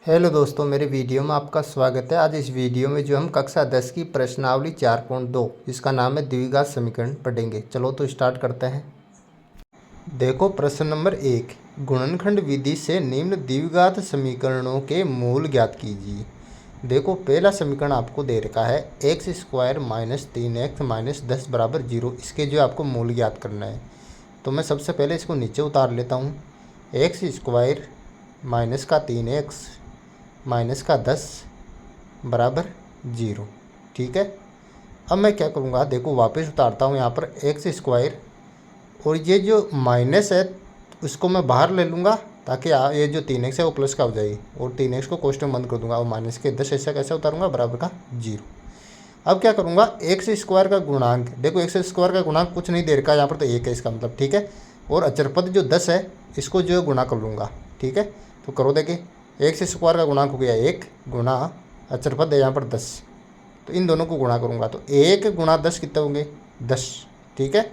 Hello दोस्तों, मेरे video में आपका स्वागत है। आज इस वीडियो में जो हम कक्षा 10 की प्रश्नावली 4.2 जिसका नाम है द्विघात समीकरण पढ़ेंगे। चलो तो स्टार्ट करते हैं। देखो प्रश्न नंबर 1, गुणनखंड विधि से निम्न द्विघात समीकरणों के मूल ज्ञात कीजिए। देखो पहला समीकरण आपको दे रखा है x square minus 3x minus 10 बराबर 0। इसके जो आपको मूल ज्ञात करना है, तो मैं सबसे पहले इसको नीचे उतार लेता हूँ। एक्स स्क्वायर माइनस का 3x माइनस का 10 बराबर 0। ठीक है, अब मैं क्या करूँगा, देखो वापस उतारता हूँ यहाँ पर एक्स स्क्वायर, और ये जो माइनस है उसको मैं बाहर ले लूँगा ताकि ये जो 3x है वो प्लस का हो जाएगी, और 3x को कोष्टक बंद कर दूंगा और माइनस के 10 ऐसा कैसे उतारूँगा बराबर का 0। अब क्या करूँगा, एक्स स्क्वायर का गुणांक, देखो एक्स स्क्वायर का गुणांक कुछ नहीं दे रखा यहाँ पर, तो 1 है इसका मतलब। ठीक है, और अचरपद जो 10 है इसको जो है गुणा कर लूँगा। ठीक है, तो करो देखिए, एक्स स्क्वायर का गुणांक हो गया 1 गुणा अचरपद है यहाँ पर 10, तो इन दोनों को गुणा करूँगा तो 1 गुणा 10 कितने होंगे 10। ठीक है,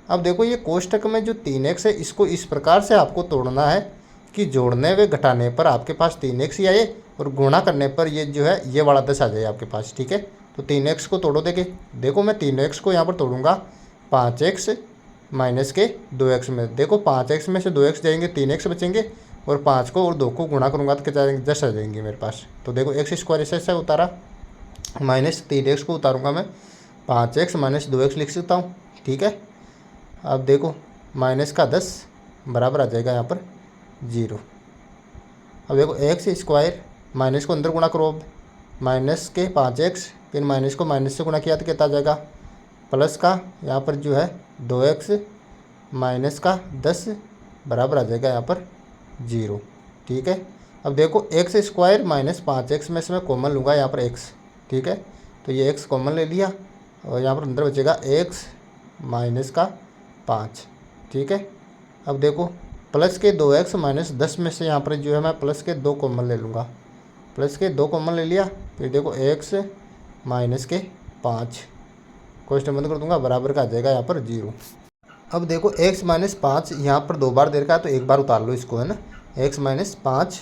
अब देखो ये कोष्टक में जो 3x है इसको इस प्रकार से आपको तोड़ना है कि जोड़ने व घटाने पर आपके पास 3x ही आए और गुणा करने पर ये जो है ये वाला 10 आ जाए आपके पास। ठीक है, तो 3x को तोड़ो देखिए, देखो मैं 3x को यहाँ पर तोड़ूंगा 5x माइनस के 2x में। देखो 5x में से 2x जाएंगे, 3x बचेंगे, और 5 को और 2 को गुणा करूँगा तो क्या जाएंगे 10 आ जाएंगे मेरे पास। तो देखो एक्स स्क्वायर ऐसे उतारा, माइनस 3x को उतारूँगा मैं 5x माइनस 2x लिख सकता हूँ। ठीक है, अब देखो माइनस का 10 बराबर आ जाएगा यहाँ पर 0। अब देखो एक्स स्क्वायर माइनस को अंदर गुणा करो, अब माइनस के 5x, फिर माइनस को माइनस से गुणा किया तो कितना आ जाएगा प्लस का यहाँ पर जो है 2x माइनस का 10 बराबर आ जाएगा यहाँ पर 0। ठीक है, अब देखो एक्स स्क्वायर माइनस 5x में से मैं कॉमन लूँगा यहाँ पर x। ठीक है, तो ये x कॉमन ले लिया और यहाँ पर अंदर बचेगा x माइनस का 5। ठीक है, अब देखो प्लस के 2x माइनस 10 में से यहाँ पर जो है मैं प्लस के 2 कॉमन ले लूँगा, प्लस के 2 कॉमन ले लिया, फिर देखो x माइनस के 5 क्वेश्चन बंद कर दूंगा, बराबर का आ जाएगा यहाँ पर 0। अब देखो x माइनस 5 यहाँ पर 2 बार दे रखा है तो एक बार उतार लो इसको, है ना। x माइनस 5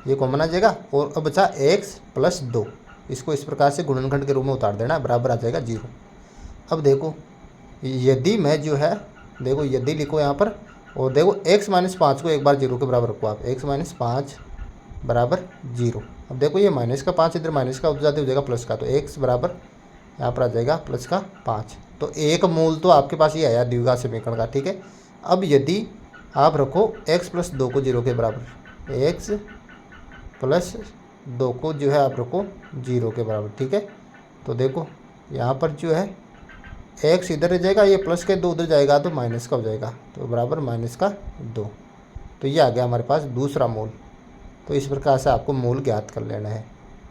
ये कॉमन आ जाएगा, और अब बचा x प्लस 2, इसको इस प्रकार से गुणनखंड के रूप में उतार देना, बराबर आ जाएगा 0। अब देखो यदि मैं जो है, देखो यदि लिखो यहाँ पर, और देखो x माइनस 5 को एक बार 0 के बराबर रखो आप, x माइनस 5 बराबर 0। अब देखो ये माइनस का 5 इधर माइनस का जाते हो जाएगा प्लस का, तो x बराबर यहाँ पर आ जाएगा प्लस का 5। तो एक मूल तो आपके पास ये आया द्विघात समीकरण का। ठीक है, अब यदि आप रखो x प्लस 2 को 0 के बराबर, x प्लस 2 को जो है आप रखो 0 के बराबर। ठीक है, तो देखो यहाँ पर जो है x इधर रह जाएगा, ये प्लस के 2 उधर जाएगा तो माइनस का हो जाएगा, तो बराबर माइनस का 2। तो ये आ गया हमारे पास दूसरा मूल। तो इस प्रकार से आपको मूल ज्ञात कर लेना है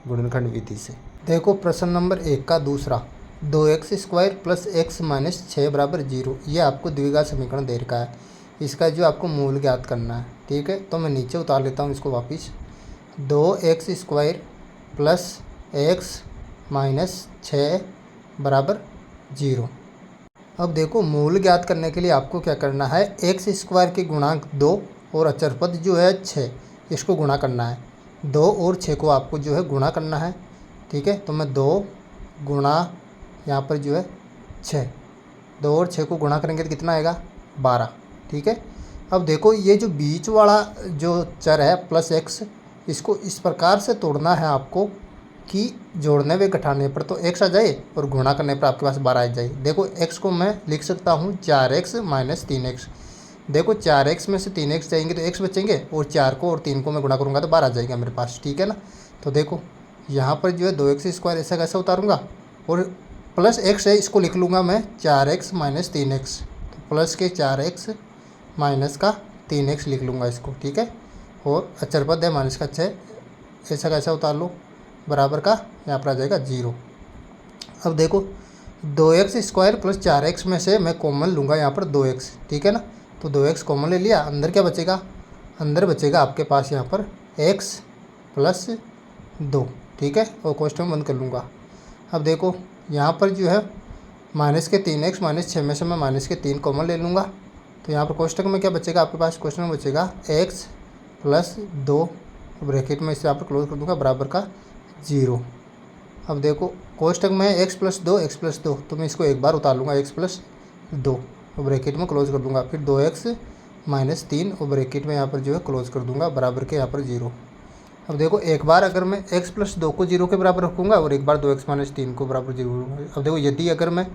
गुणनखंड विधि से। देखो प्रश्न नंबर 1 का दूसरा, 2x square plus x minus 6 बराबर 0, ये आपको द्विघात समीकरण दे रखा है, इसका जो आपको मूल ज्ञात करना है। ठीक है, तो मैं नीचे उतार लेता हूँ इसको वापस, 2x square plus x minus 6 बराबर 0। अब देखो मूल ज्ञात करने के लिए आपको क्या करना है, एक्स स्क्वायर के गुणांक 2 और अचरपद जो है 6, इसको गुणा करना है। 2 और 6 को आपको जो है गुणा करना है। ठीक है, तो मैं 2 गुणा यहाँ पर जो है 6, 2 और 6 को गुणा करेंगे तो कितना आएगा 12। ठीक है, अब देखो ये जो बीच वाला जो चर है प्लस x, इसको इस प्रकार से तोड़ना है आपको कि जोड़ने व घटाने पर तो x आ जाए और गुणा करने पर आपके पास 12 आ जाए। देखो x को मैं लिख सकता हूँ 4x माइनस 3x। देखो 4x में से 3x जाएंगे तो x बचेंगे, और 4 को और 3 को मैं गुणा करूँगा तो 12 आ जाएगा मेरे पास। ठीक है ना, तो देखो यहाँ पर जो है 2x स्क्वायर ऐसा कैसे उतारूँगा, और प्लस x है इसको लिख लूँगा मैं 4x माइनस 3x, तो प्लस के 4x माइनस का 3x लिख लूँगा इसको। ठीक है, और अचरपद है माइनस का 6, ऐसा कैसा उतार लो, बराबर का यहाँ पर आ जाएगा 0। अब देखो 2x स्क्वायर प्लस 4x में से मैं कॉमन लूँगा यहाँ पर 2x। ठीक है ना, तो 2x कॉमन ले लिया, अंदर क्या बचेगा, अंदर बचेगा आपके पास यहाँ पर x प्लस 2। ठीक है, और क्वेश्चन बंद कर लूँगा। अब देखो यहाँ पर जो है माइनस के 3x माइनस 6 में से मैं माइनस के 3 कॉमन ले लूँगा, तो यहाँ पर कोष्टक में क्या बचेगा आपके पास, क्वेश्चन में बचेगा x प्लस 2 ब्रैकेट में इसे यहाँ पर क्लोज कर दूंगा बराबर का 0। अब देखो कोष्टक में है x + 2 x + 2, तो मैं इसको एक बार उतार लूँगा x + 2 और ब्रैकेट में क्लोज कर दूंगा। फिर 2x - 3 और ब्रैकेट में यहाँ पर जो है क्लोज कर दूंगा बराबर के यहाँ पर 0। अब देखो एक बार अगर मैं x + 2 को 0 के बराबर रखूँगा और एक बार 2x - 3 को बराबर 0 रखूँगा। अब देखो यदि अगर मैं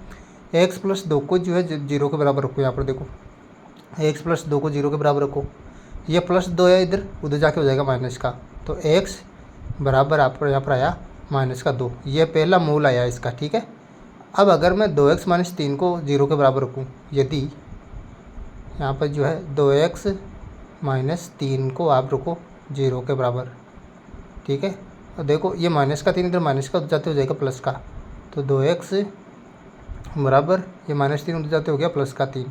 x + 2 को जो है 0 के बराबर रखूँ, यहाँ पर देखो x + 2 को 0 के बराबर रखो, ये +2 है इधर, उधर जाके हो जाएगा माइनस का, तो x बराबर आप यहाँ पर आया -2। ये पहला मूल आया इसका, ठीक है। अब अगर मैं 2x - 3 को 0 के बराबर रखूँ, यदि यहाँ पर जो है 2x - 3 को आप रखो 0 के बराबर, ठीक है। और देखो ये -3 इधर माइनस का उधर जाते हो जाएगा प्लस का, तो 2x बराबर ये -3 उधर जाते हो गया +3।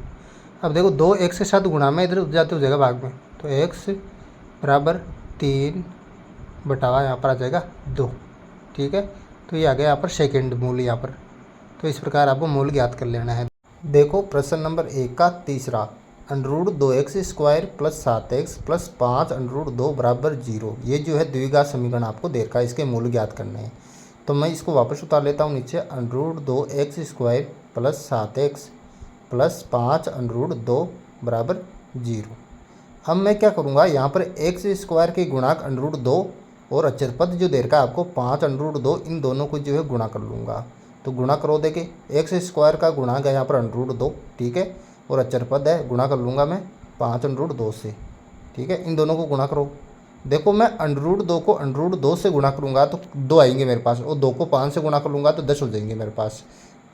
अब देखो 2x के साथ गुणा में इधर उधर जाते हो जाएगा भाग में, तो x बराबर 3 बटावा यहाँ पर आ जाएगा 2, ठीक है। तो ये आ गया यहाँ पर सेकेंड मूल यहाँ पर। तो इस प्रकार आपको मूल ज्ञात कर लेना है। देखो प्रश्न नंबर 1 का तीसरा, √2x² + 7x + 5 √2 बराबर 0। ये जो है द्विघात समीकरण आपको दे रखा है, इसके मूल ज्ञात करने हैं। तो मैं इसको वापस उतार लेता हूँ नीचे, √2x² + 7x + 5 √2 बराबर 0। अब मैं क्या करूँगा, यहाँ पर x² के गुणांक √2 और अचर पद जो दे रखा है आपको 5 √2, इन दोनों को जो है गुणा कर लूँगा। तो गुणा करो, देखे x² का गुणांक है यहाँ पर √2, ठीक है, और अचर पद है, गुणा कर लूँगा मैं 5 √2 से, ठीक है। इन दोनों को गुणा करो, देखो मैं √2 को √2 से गुणा करूँगा तो 2 आएंगे मेरे पास, और 2 को 5 से गुणा कर लूँगा तो 10 हो जाएंगे मेरे पास।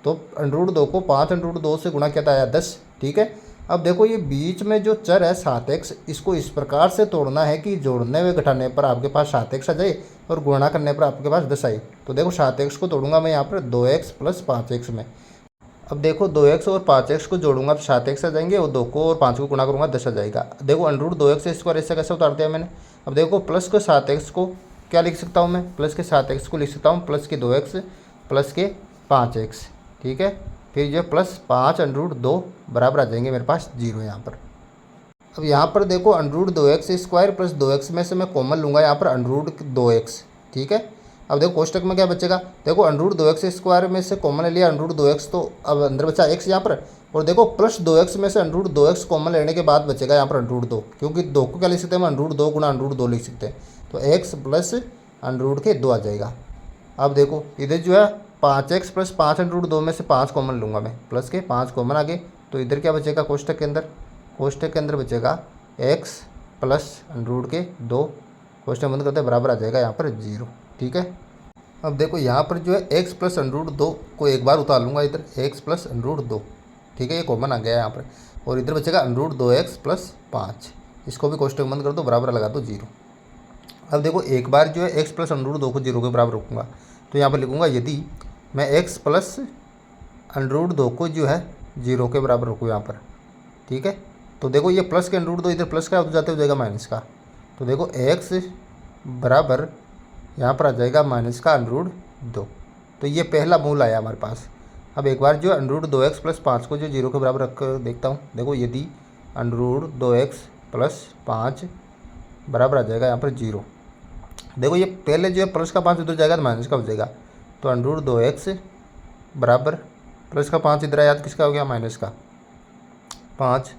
तो √2 को 5 √2 से गुणा किया था आया 10, ठीक है। अब देखो ये बीच में जो चर है 7x, इसको इस प्रकार से तोड़ना है कि जोड़ने व घटाने पर आपके पास 7x आ जाए और गुणा करने पर आपके पास 10 आए। तो देखो 7x को तोड़ूंगा मैं यहाँ पर 2x + 5x में। अब देखो 2x और 5x को जोड़ूंगा तो 7x आ जाएंगे, और 2 को और 5 को गुणा करूँगा 10 आ जाएगा। देखो √2x² ऐसे कैसे उतार दिया मैंने। अब देखो प्लस के 7x को क्या लिख सकता हूँ मैं, प्लस के 7x को लिख सकता हूँ प्लस के 2x प्लस के 5x, ठीक है। फिर जो +5 √2 बराबर आ जाएंगे मेरे पास 0 यहाँ पर। अब यहाँ पर देखो √2x² + 2x में से मैं कॉमन लूँगा यहाँ पर √2x, ठीक है। अब देखो कोष्टक में क्या बचेगा, देखो √2x² में से कॉमन ले लिया √2x, तो अब अंदर बचा x यहाँ पर, और देखो +2x में से √2x कॉमन लेने के बाद बचेगा यहाँ पर √2, क्योंकि 2 को क्या लिख सकते हैं हम, √2 गुणा √2 लिख सकते हैं, तो x + √2 आ जाएगा। अब देखो इधर जो है 5x + 5 √2 में से 5 कॉमन लूँगा मैं, प्लस के 5 कॉमन आगे, तो इधर क्या बचेगा कोष्टक के अंदर, कोष्टक के अंदर बचेगा x + √2, कोष्टक बंद करते बराबर आ जाएगा यहाँ पर 0, ठीक है। अब देखो यहाँ पर जो है x + √2 को एक बार उतार लूँगा इधर, x + √2, ठीक है, ये कॉमन आ गया यहाँ पर, और इधर बचेगा √2x + 5, इसको भी कोष्टक बंद कर दो, बराबर लगा दो 0। अब देखो एक बार जो है x + √2 को 0 के बराबर रखूँगा, तो यहाँ पर लिखूँगा यदि मैं x + √2 को जो है 0 के बराबर रखूँ यहाँ पर, ठीक है। तो देखो ये प्लस के √2 इधर प्लस का उधर जाते हो जाएगा माइनस का, तो देखो x बराबर यहाँ पर आ जाएगा -√2। तो ये पहला मूल आया हमारे पास। अब एक बार जो √2x + 5 को जो 0 के बराबर रख कर देखता हूँ, देखो यदि √2x + 5 बराबर आ जाएगा यहाँ पर 0, देखो ये पहले जो है प्लस का 5 उधर जाएगा तो माइनस का हो जाएगा, तो √2x बराबर प्लस का 5 इधर आया तो किसका हो गया, माइनस का 5।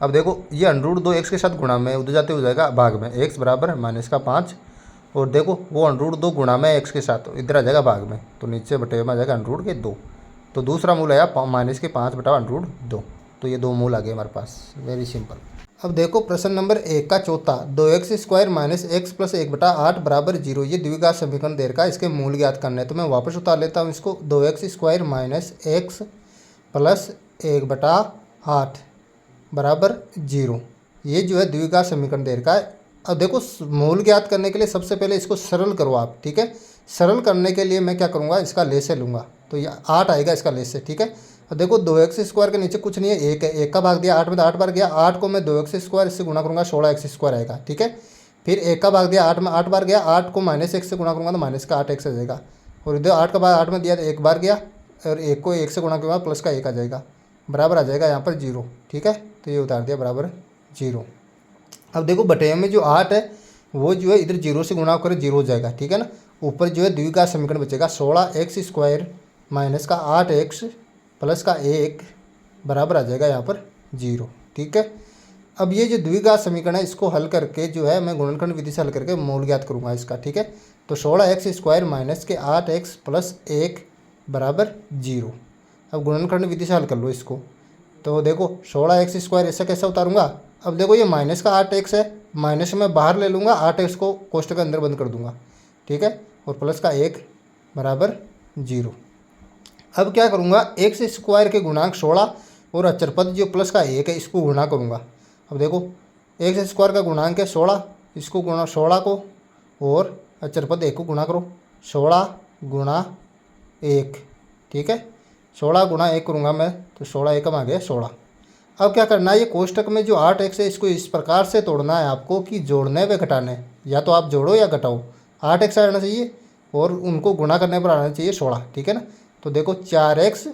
अब देखो ये √2x के साथ गुणा में उधर जाते हो जाएगा भाग में, x बराबर -5, और देखो वो √2 गुणा में x के साथ इधर आ जाएगा भाग में, तो नीचे बटे में आ जाएगा √2। तो दूसरा मूल आया -5 बटा √2। तो ये 2 मूल आ गए हमारे पास, वेरी सिंपल। अब देखो प्रश्न नंबर 1 का चौथा, 2x² - x + 1/8 बराबर 0। ये द्विघात समीकरण दे रखा है, इसके मूल ज्ञात करने हैं। तो मैं वापस उतार लेता हूँ इसको, 2x² - x + 1/8 बराबर 0। ये जो है द्विघात समीकरण दे रखा है। अब देखो मूल ज्ञात करने के लिए सबसे पहले इसको सरल करो आप, ठीक है। सरल करने के लिए मैं क्या करूँगा, इसका लेसे लूँगा, तो ये 8 आएगा इसका लेसे, ठीक है। अब देखो 2x² के नीचे कुछ नहीं है, 1 है, 1 का भाग दिया 8 में तो 8 बार गया, 8 को मैं 2x² इससे गुणा करूँगा 16x² आएगा, ठीक है। फिर 1 का भाग दिया 8 में 8 बार गया, 8 को -1 से गुणा करूँगा तो -8x आ जाएगा, और इधर 8 का भाग 8 में दिया तो 1 बार गया, और 1 को 1 से गुणा करूँगा प्लस का 1 आ जाएगा, बराबर आ जाएगा यहाँ पर 0, ठीक है। तो ये उतार दिया बराबर 0। अब देखो बटे में जो 8 है वो जो है इधर जीरो से गुणा करे जीरो हो जाएगा, ठीक है ना। ऊपर जो है द्विघात समीकरण बचेगा 16x² माइनस का 8x प्लस का 1 बराबर आ जाएगा यहाँ पर 0, ठीक है। अब ये जो द्विघात समीकरण है इसको हल करके जो है मैं गुणनखंड विधि से हल करके मूल ज्ञात करूँगा इसका, ठीक है। तो 16x² माइनस के 8x प्लस 1 बराबर 0। अब गुणनखंड विधि से हल कर लो इसको। तो देखो 16x² ऐसा कैसा उतारूंगा। अब देखो ये माइनस का 8x है, माइनस में बाहर ले लूँगा, 8x को कोष्टक के अंदर बंद कर दूंगा, ठीक है। और प्लस का 1 बराबर 0। अब क्या करूँगा, x² के गुणांक 16 और अचर पद जो प्लस का 1 है इसको गुणा करूँगा। अब देखो x² का गुणांक है 16, इसको गुणा 16 को और अचर पद 1 को गुणा करो, 16 गुणा 1, ठीक है। 16 गुणा 1 करूँगा मैं तो 16 एकम आ गया 16। अब क्या करना है, ये कोष्टक में जो 8x है इसको इस प्रकार से तोड़ना है आपको कि जोड़ने व घटाने, या तो आप जोड़ो या घटाओ, 8x आना चाहिए और उनको गुणा करने पर आना चाहिए 16, ठीक है ना। तो देखो 4x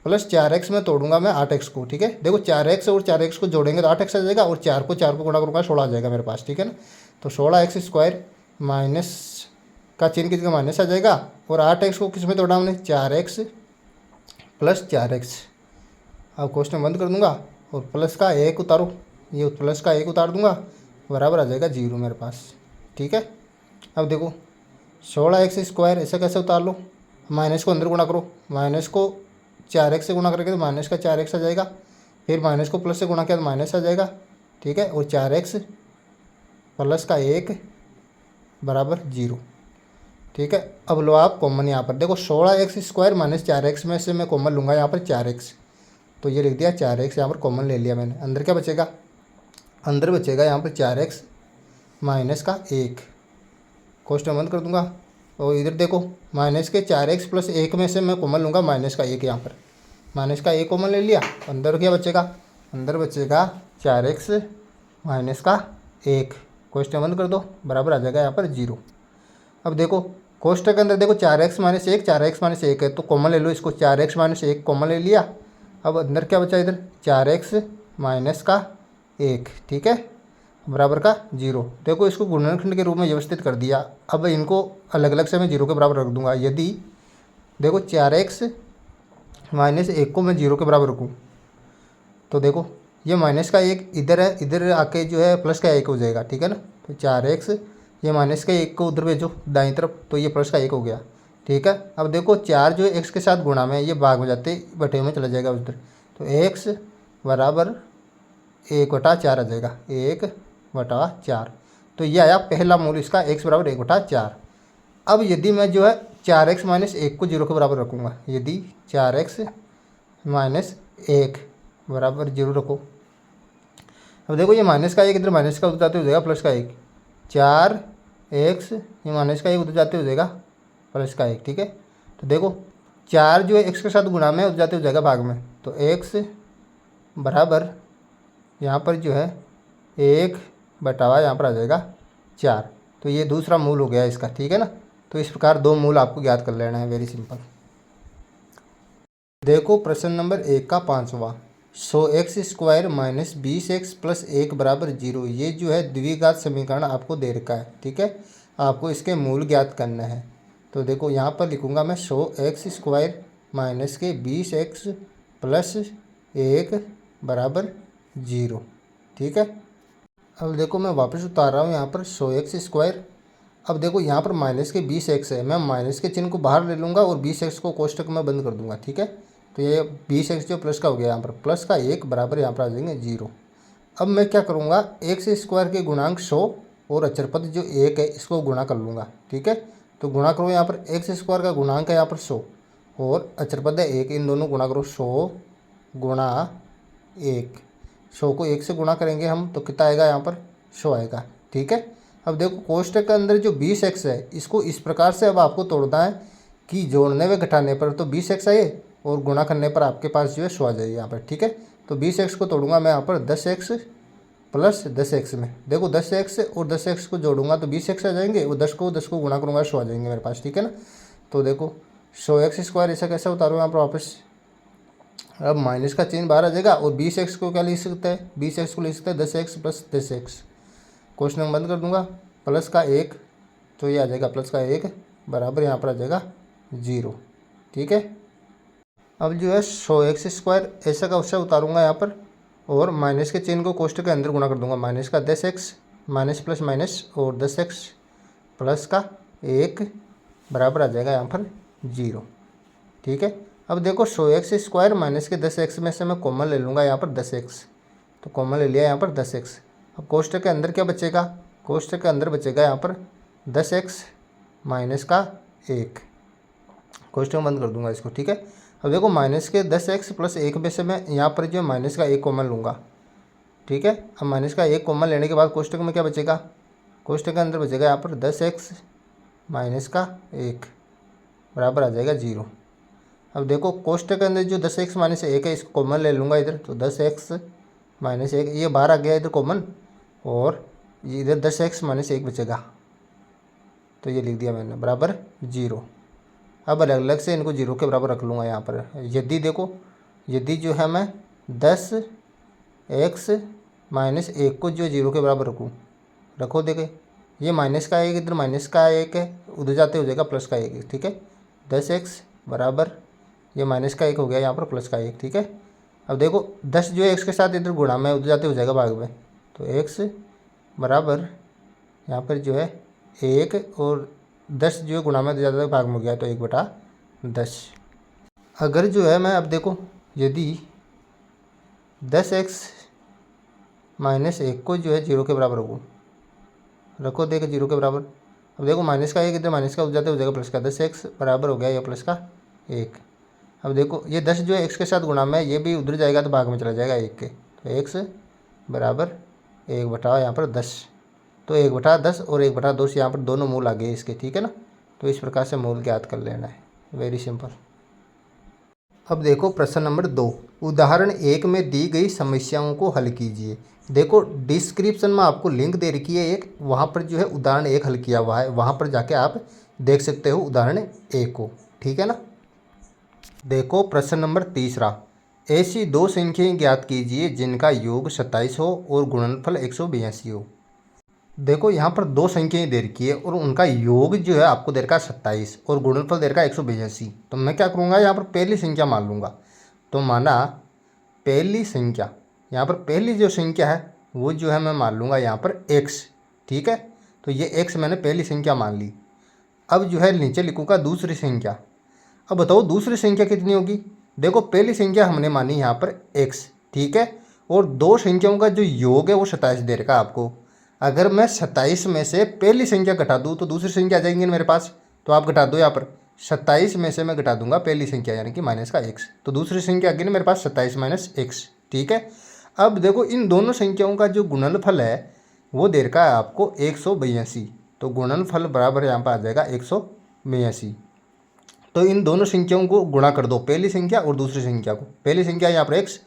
प्लस 4x में तोड़ूंगा मैं 8x को, ठीक है। देखो 4x और 4x को जोड़ेंगे तो 8x आ जाएगा और 4 को गुणा करूँगा 16 आ जाएगा मेरे पास, ठीक है ना। तो 16x² माइनस का चिन्ह किसका माइनस आ जाएगा और 8x को किस में तोड़ा हमने 4x प्लस 4x। अब क्वेश्चन बंद कर दूंगा और प्लस का 1 उतारो, ये प्लस का 1 उतार दूंगा बराबर आ जाएगा 0 मेरे पास, ठीक है। अब देखो 16x² ऐसा कैसे उतार लो, माइनस को अंदर गुणा करो, माइनस को 4x से गुणा करेंगे तो माइनस का 4x आ जाएगा, फिर माइनस को प्लस से गुणा किया तो माइनस आ जाएगा, ठीक है। और 4x प्लस का 1 बराबर 0, ठीक है। अब लो आप कॉमन यहाँ पर, देखो 16x² माइनस 4x में से मैं कॉमन लूँगा यहाँ पर 4x, तो ये लिख दिया 4x यहाँ पर कॉमन ले लिया मैंने। अंदर क्या बचेगा, अंदर बचेगा यहाँ पर 4x माइनस का 1, क्वेश्चन बंद कर दूंगा। और इधर देखो माइनस के 4x प्लस 1 में से मैं कॉमन लूँगा माइनस का 1, यहाँ पर माइनस का 1 कॉमन ले लिया, अंदर क्या बचेगा, अंदर बचेगा 4x माइनस का 1, क्वेश्चन बंद कर दो बराबर आ जाएगा यहाँ पर 0। अब देखो कोष्टक के अंदर देखो 4x माइनस 1 4x माइनस 1 है तो कॉमन ले लो इसको, 4x माइनस 1 कॉमन ले लिया। अब अंदर क्या बचा इधर 4x माइनस का 1, ठीक है, बराबर का 0। देखो इसको गुणनखंड के रूप में व्यवस्थित कर दिया। अब इनको अलग अलग से मैं 0 के बराबर रख दूंगा। यदि देखो 4x माइनस 1 को मैं 0 के बराबर रखूँ तो देखो ये माइनस का 1 इधर है, इधर आके जो है प्लस का 1 हो जाएगा, ठीक है ना। तो 4x ये माइनस का 1 को उधर भेजो दाईं तरफ तो ये प्लस का 1 हो गया, ठीक है। अब देखो 4 जो है x के साथ गुणा में ये भाग हो जाते बटे में चला जाएगा उधर, तो x बराबर 1/4 आ जाएगा, 1/4। तो ये आया पहला मूल इसका, x बराबर 1/4। अब यदि मैं जो है 4x माइनस 1 को 0 के बराबर रखूँगा, यदि 4x माइनस 1 बराबर 0 रखो, अब देखो ये माइनस का 1 इधर माइनस का उधर जाते हो जाएगा प्लस का 1, 4x ये माइनस का 1 उधर जाते हो जाएगा प्लस का 1, ठीक है। तो देखो 4 जो है x के साथ गुणा में उधर जाते हो जाएगा भाग में, तो x बराबर यहाँ पर जो है 1/, यहाँ पर आ जाएगा 4। तो ये दूसरा मूल हो गया इसका, ठीक है ना। तो इस प्रकार 2 मूल आपको ज्ञात कर लेना है, वेरी सिंपल। देखो प्रश्न नंबर 1 का 5वां, 100x² माइनस 20x प्लस 1 बराबर 0। ये जो है द्विघात समीकरण आपको दे रखा है, ठीक है। आपको इसके मूल ज्ञात करना है। तो देखो यहाँ पर लिखूँगा मैं 100x² माइनस के 20x प्लस 1 बराबर 0, ठीक है। अब देखो मैं वापस उतार रहा हूँ यहाँ पर 100x²। अब देखो यहाँ पर माइनस के 20x है, मैं माइनस के चिन्ह को बाहर ले लूँगा और 20x को कोष्टक में बंद कर दूँगा, ठीक है। तो ये 20x जो प्लस का हो गया यहाँ पर, प्लस का 1 बराबर यहाँ पर आ जाएंगे 0। अब मैं क्या करूँगा, x² के गुणांक 100 और अचर पद जो 1 है इसको गुणा कर लूँगा, ठीक है। तो गुणा करो यहाँ पर, x² का गुणांक है यहाँ पर 100 और अचर पद है 1, इन दोनों गुणा करो, 100 गुणा 1, 100 को 1 से गुणा करेंगे हम तो कितना आएगा यहाँ पर 100 आएगा, ठीक है। अब देखो कोष्टक के अंदर जो 20x है इसको इस प्रकार से अब आपको तोड़ना है कि जोड़ने व घटाने पर तो 20x आए और गुणा करने पर आपके पास जो है 100 आ जाए यहाँ पर, ठीक है। तो 20x को तोड़ूंगा मैं यहाँ पर 10x प्लस 10x में, देखो 10x और 10x को जोड़ूंगा तो 20x आ जाएंगे और 10 को गुणा करूँगा 100 आ जाएंगे मेरे पास, ठीक है ना। तो देखो 100x² ऐसा कैसे उतारो यहाँ पर वापस, अब माइनस का चिन्ह बाहर आ जाएगा और 20x को क्या लिख सकते हैं, 20x को लिख सकते हैं 10x प्लस 10x, क्वेश्चन बंद कर दूंगा प्लस का 1, तो ये आ जाएगा प्लस का 1 बराबर यहाँ पर आ जाएगा 0। ठीक है, अब जो है 100x² ऐसा का उससे उतारूँगा यहाँ पर, और माइनस के चिन्ह को कोष्ठक के अंदर गुणा कर दूंगा। माइनस का 10x माइनस प्लस माइनस और 10x प्लस का 1 बराबर आ जाएगा यहाँ पर 0। ठीक है, अब देखो 100x² माइनस के 10x में से मैं कॉमन ले लूँगा यहाँ पर 10x, तो कॉमन ले लिया यहाँ पर 10x। अब कोष्ठक के अंदर क्या बचेगा, कोष्ठक के अंदर बचेगा यहाँ पर 10x माइनस का 1, कोष्ठक बंद कर दूंगा इसको। ठीक है, अब देखो माइनस के 10x प्लस 1 में से मैं यहाँ पर जो माइनस का 1 कॉमन लूँगा। ठीक है, अब माइनस का 1 कॉमन लेने के बाद कोष्ठक में क्या बचेगा, कोष्ठक के अंदर बचेगा यहाँ पर 10x माइनस का 1 बराबर आ जाएगा 0। अब देखो कोष्ठक के अंदर जो 10x माइनस 1 है इसको कॉमन ले लूँगा इधर, तो 10x माइनस 1 ये बाहर आ गया इधर कॉमन, और ये इधर 10x माइनस 1 बचेगा, तो ये लिख दिया मैंने बराबर 0। अब अलग अलग से इनको 0 के बराबर रख लूँगा यहाँ पर। यदि देखो, यदि जो है मैं 10x माइनस 1 को जो 0 के बराबर रखूँ, रखो देखे ये माइनस का 1 इधर माइनस का 1 है, उधर जाते हो जाएगा प्लस का 1। ठीक है, 10x बराबर ये माइनस का 1 हो गया यहाँ पर प्लस का 1। ठीक है, अब देखो 10 जो है x के साथ इधर गुणा में उधर जाते हो जाएगा भाग में, तो x बराबर यहाँ पर जो है 1 और 10 जो है गुणा में ज़्यादा भाग में हो गया, तो 1/10। अगर जो है मैं अब देखो यदि 10x माइनस 1 को जो है 0 के बराबर रखूँ, रखो देखो 0 के बराबर। अब देखो माइनस का 1 इधर माइनस का उधर जाते हो जाएगा प्लस का, 10x बराबर हो गया ये प्लस का 1। अब देखो ये 10 जो है x के साथ गुणा में ये भी उधर जाएगा तो भाग में चला जाएगा 1 के, तो x बराबर 1/, यहाँ पर 10, तो 1/10 और 1/2 से यहाँ पर दोनों मूल आ गए इसके। ठीक है ना, तो इस प्रकार से मूल ज्ञात कर लेना है, वेरी सिंपल। अब देखो प्रश्न नंबर 2, उदाहरण 1 में दी गई समस्याओं को हल कीजिए। देखो डिस्क्रिप्शन में आपको लिंक दे रखी है एक, वहाँ पर जो है उदाहरण 1 हल किया हुआ है, वहाँ पर जाके आप देख सकते हो उदाहरण 1 को। ठीक है ना, देखो प्रश्न नंबर 3, ऐसी दो संख्याएं ज्ञात कीजिए जिनका योग 27 हो और गुणनफल 182 हो। देखो यहाँ पर दो संख्याएं दे रखी है और उनका योग जो है आपको दे रखा है 27 और गुणनफल दे रखा है 182। तो मैं क्या करूँगा, यहाँ पर पहली संख्या मान लूँगा। तो माना पहली संख्या, यहाँ पर पहली जो संख्या है वो जो है मैं मान लूँगा यहाँ पर x। ठीक है, तो ये x मैंने पहली संख्या मान ली। अब जो है नीचे लिखूँगा दूसरी संख्या। अब बताओ दूसरी संख्या कितनी होगी। देखो पहली संख्या हमने मानी यहाँ पर x, ठीक है, और दो संख्याओं का जो योग है वो 27 दे रखा है आपको। अगर मैं 27 में से पहली संख्या घटा दूँ तो दूसरी संख्या आ जाएंगी मेरे पास, तो आप घटा दो। यहाँ पर 27 में से मैं घटा दूंगा पहली संख्या यानी कि माइनस का x, तो दूसरी संख्या आ गई ना मेरे पास 27 माइनस x। ठीक है, अब देखो इन दोनों संख्याओं का जो गुणनफल है वो दे रखा है आपको 182, तो गुणनफल बराबर यहाँ पर आ जाएगा 182। तो इन दोनों संख्याओं को गुणा कर दो, पहली संख्या और दूसरी संख्या को। पहली संख्या यहाँ पर x,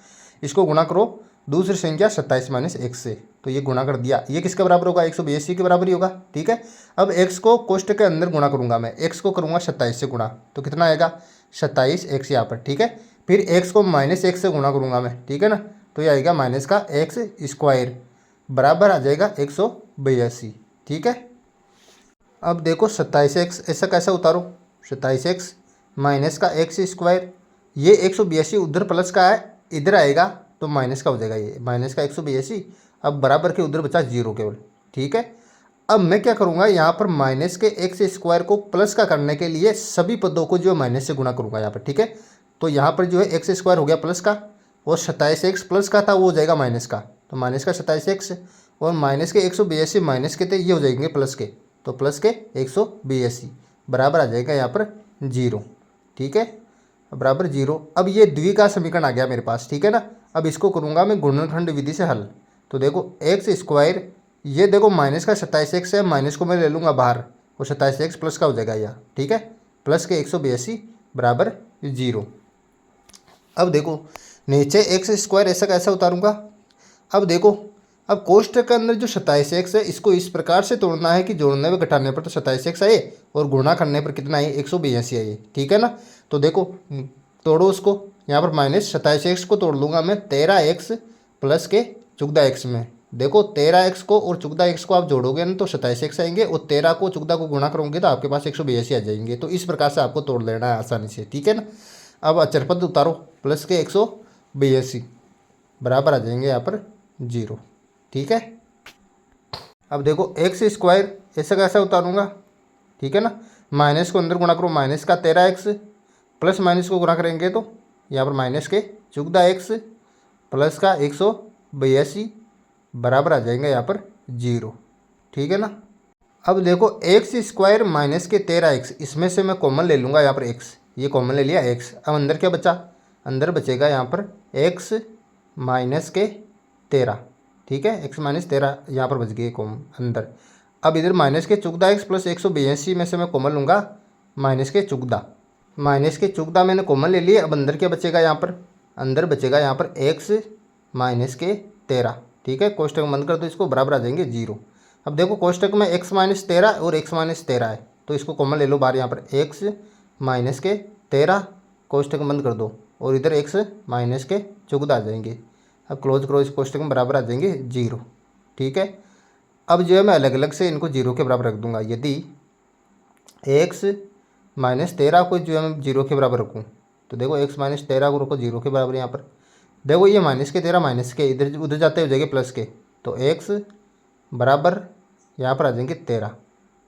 इसको गुणा करो दूसरी संख्या 27 माइनस x से, तो ये गुणा कर दिया। ये किसके बराबर होगा, 182 के बराबर ही होगा। ठीक है, अब x को कोष्ठक के अंदर गुणा करूंगा मैं, x को करूंगा 27 से गुणा, तो कितना आएगा 27x यहाँ पर। ठीक है, फिर x को माइनस x से गुणा करूंगा मैं, ठीक है ना, तो ये आएगा माइनस का x² बराबर आ जाएगा 182। ठीक है, अब देखो 27x ऐसा कैसा उतारो, 27x माइनस का x², ये 182 उधर प्लस का है, इधर आएगा तो माइनस का हो जाएगा, ये माइनस का 182। अब बराबर के उधर बचा 0 केवल। ठीक है, अब मैं क्या करूँगा, यहाँ पर माइनस के x² को प्लस का करने के लिए सभी पदों को जो माइनस से गुणा करूँगा यहाँ पर। ठीक है, तो यहाँ पर जो है x² हो गया प्लस का, और 27x प्लस का था वो हो जाएगा माइनस का, तो माइनस का 27x और माइनस के 182 माइनस के थे ये हो जाएंगे प्लस के, तो प्लस के 182 बराबर आ जाएगा यहाँ पर 0। ठीक है, बराबर 0। अब ये द्विघात समीकरण आ गया मेरे पास। ठीक है ना, अब इसको करूँगा मैं गुणनखंड विधि से हल। तो देखो x², ये देखो माइनस का 27x है, माइनस को मैं ले लूँगा बाहर, और 27x प्लस का हो जाएगा यह। ठीक है, प्लस के 182 बराबर 0। अब देखो नीचे x² ऐसा कैसा उतारूँगा। अब देखो, अब कोष्ठक के अंदर जो 27x है इसको इस प्रकार से तोड़ना है कि जोड़ने में घटाने पर तो 27x आए और गुणा करने पर कितना आए 182 आए। ठीक है ना, तो देखो तोड़ो उसको, यहाँ पर माइनस 27x को तोड़ लूँगा मैं 13x प्लस के 14x में, देखो 13x को और 14x को आप जोड़ोगे ना तो 27x आएंगे, और 13 को 14 को गुणा करोगे तो आपके पास 182 आ जाएंगे। तो इस प्रकार से आपको तोड़ लेना है आसानी से, ठीक है ना। अब अचर पद उतारो, प्लस के 182 बराबर आ जाएंगे यहाँ पर 0, ठीक है। अब देखो एक्स स्क्वायर ऐसा कैसा उतारूँगा, ठीक है ना। माइनस को अंदर गुणा करो, माइनस का 13x प्लस माइनस को गुणा करेंगे तो यहाँ पर माइनस के 14x प्लस का 182 बराबर आ जाएंगे यहाँ पर 0, ठीक है ना। अब देखो एक्स स्क्वायर माइनस के 13x, इसमें से मैं कॉमन ले लूँगा यहाँ पर x, ये कॉमन ले लिया x। अब अंदर क्या बचा, अंदर बचेगा यहाँ पर x माइनस के 13, ठीक है। x माइनस 13 यहाँ पर बच गई कॉमन अंदर। अब इधर माइनस के 14x प्लस 182 में से मैं कॉमन लूँगा माइनस के 14, माइनस के 14 मैंने कॉमन ले लिए। अब अंदर क्या बचेगा यहाँ पर, अंदर बचेगा यहाँ पर x माइनस के 13, ठीक है। कोष्टक बंद कर दो, इसको बराबर आ जाएंगे 0। अब देखो कोष्टक में x माइनस 13 और x माइनस 13 है, तो इसको कॉमन ले लो बाहर, यहाँ पर x माइनस के 13 कोष्टक बंद कर दो, और इधर x माइनस के 14 आ जाएंगे। अब क्लोज करो, इस कोष्टक में बराबर आ जाएंगे 0, ठीक है। अब जो है मैं अलग अलग से इनको 0 के बराबर रख दूंगा। यदि x माइनस 13 को जो है मैं 0 के बराबर रखूँ तो देखो x माइनस 13 को रखो 0 के बराबर। यहाँ पर देखो ये माइनस के 13 माइनस के इधर उधर जाते हो जाएंगे प्लस के, तो x बराबर यहाँ पर आ जाएंगे 13।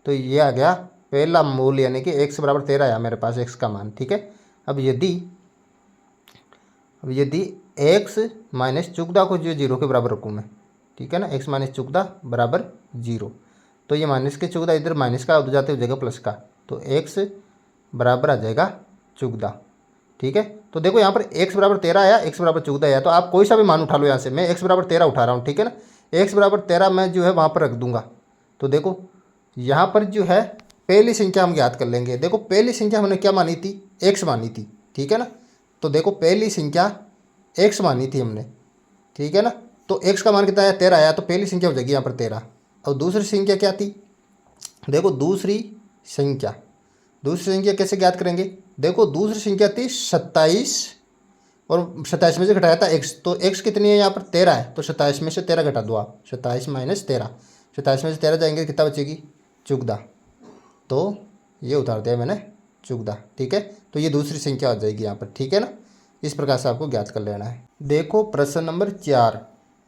तो ये आ गया पहला मूल, यानी कि x बराबर 13 आया मेरे पास x का मान, ठीक है। अब यदि x माइनस 14 को जो 0 के बराबर रखूँ मैं, ठीक है ना, x माइनस 14 बराबर 0, तो ये माइनस के 14 इधर माइनस का उधर जाते हो जाएगा प्लस का, तो x बराबर आ जाएगा 14, ठीक है। तो देखो यहाँ पर x बराबर 13 आया, x बराबर 14 आया, तो आप कोई सा भी मान उठा लो यहाँ से। मैं x बराबर 13 उठा रहा हूँ, ठीक है ना। x बराबर 13 मैं जो है वहाँ पर रख दूंगा। तो देखो यहाँ पर जो है पहली संख्या हम ज्ञात कर लेंगे। देखो पहली संख्या हमने क्या मानी थी, x मानी थी, ठीक है ना। तो देखो पहली संख्या x मानी थी हमने, ठीक है ना। तो x का मान कितना आया, 13 आया, तो पहली संख्या हो जाएगी यहाँ पर 13। और दूसरी संख्या क्या थी, देखो दूसरी संख्या कैसे ज्ञात करेंगे। देखो दूसरी संख्या थी 27, और 27 में से घटाया था x, तो x कितनी है यहाँ पर 13 है, तो 27 में से 13 घटा दो आप, 27 माइनस 13, 27 में से 13 जाएंगे कितना बचेगी 14, तो ये उतार दिया मैंने 14, ठीक है। तो ये दूसरी संख्या हो जाएगी यहाँ पर, ठीक है ना। इस प्रकार से आपको ज्ञात कर लेना है। देखो प्रश्न नंबर 4,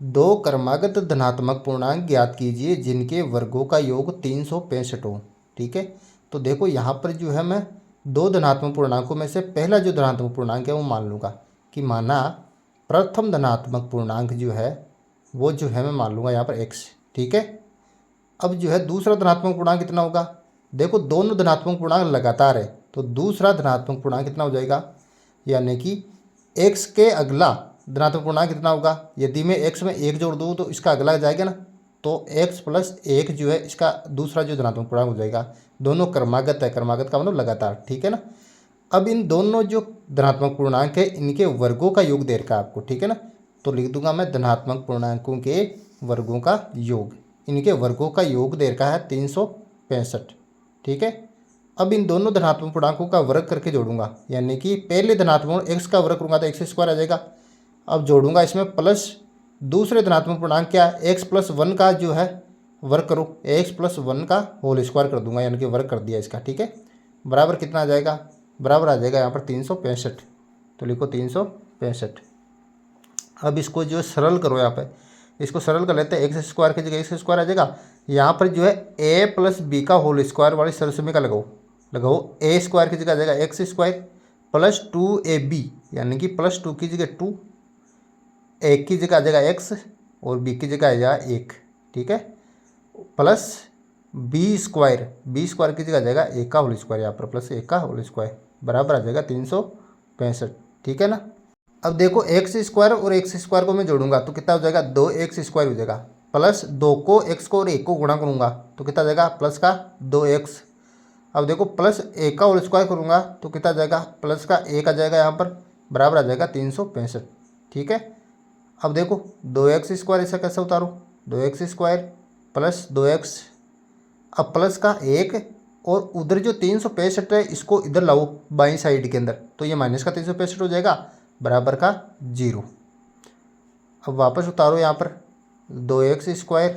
दो क्रमागत धनात्मक पूर्णांक ज्ञात कीजिए जिनके वर्गों का योग 365 हो, ठीक है। तो देखो यहाँ पर जो है मैं दो धनात्मक पूर्णांकों में से पहला जो धनात्मक पूर्णांक है वो मान लूँगा कि माना प्रथम धनात्मक पूर्णांक जो है वो जो है मैं मान लूँगा यहाँ पर x, ठीक है। अब जो है दूसरा धनात्मक पूर्णांक कितना होगा, देखो दोनों धनात्मक पूर्णांक लगातार है, तो दूसरा धनात्मक पूर्णांक कितना हो जाएगा, यानी कि x के अगला धनात्मक पूर्णांक कितना होगा। यदि मैं x में 1 जोड़ दूँ तो इसका अगला जाएगा ना, तो x प्लस 1 जो है इसका दूसरा जो धनात्मक पूर्णांक हो जाएगा। दोनों क्रमागत है, क्रमागत का मतलब लगातार, ठीक है ना। अब इन दोनों जो धनात्मक पूर्णांक है इनके वर्गों का योग दे रखा है आपको, ठीक है ना। तो लिख दूंगा मैं धनात्मक पूर्णांकों के वर्गों का योग, इनके वर्गों का योग दे रखा है 365, ठीक है। अब इन दोनों धनात्मक पूर्णांकों का वर्ग करके जोड़ूंगा, यानी कि पहले धनात्मक x का वर्ग करूँगा तो x स्क्वायर आ जाएगा। अब जोड़ूंगा इसमें प्लस दूसरे धनात्मक पूर्णांक क्या है, x प्लस 1 का जो है वर्ग करो, x प्लस 1 का होल स्क्वायर कर दूंगा, यानी कि वर्ग कर दिया इसका, ठीक है। बराबर कितना आ जाएगा, बराबर आ जाएगा यहाँ पर 365, तो लिखो 365। अब इसको जो सरल करो, यहाँ पे इसको सरल कर लेते हैं, एक्स स्क्वायर की जगह एक्स स्क्वायर आ जाएगा। यहाँ पर जो है a प्लस बी का होल स्क्वायर वाली सरल समीकरण लगाओ a स्क्वायर की जगह आ जाएगा एक्स स्क्वायर प्लस 2ab, यानी कि प्लस 2 की जगह 2, a की जगह आ जाएगा x और b की जगह आ जाएगा 1, ठीक है, प्लस बी स्क्वायर की जगह आ जाएगा a का होल स्क्वायर, यहाँ पर प्लस a का होल स्क्वायर बराबर आ जाएगा 365, ठीक है ना। अब देखो एक्स स्क्वायर और एक्स स्क्वायर को मैं जोड़ूंगा तो कितना हो जाएगा, 2x स्क्वायर हो जाएगा, प्लस 2 को x को और 1 को गुणा करूंगा तो कितना जाएगा प्लस का 2x। अब देखो प्लस a का होल स्क्वायर करूंगा तो कितना जाएगा, प्लस का 1 आ जाएगा, यहाँ पर बराबर आ जाएगा 365, ठीक है। अब देखो 2x स्क्वायर ऐसा कैसे उतारो, 2x स्क्वायर प्लस 2x, अब प्लस का 1 और उधर जो 365 है इसको इधर लाओ बाईं साइड के अंदर, तो ये माइनस का 365 हो जाएगा बराबर का 0। अब वापस उतारो यहाँ पर 2x²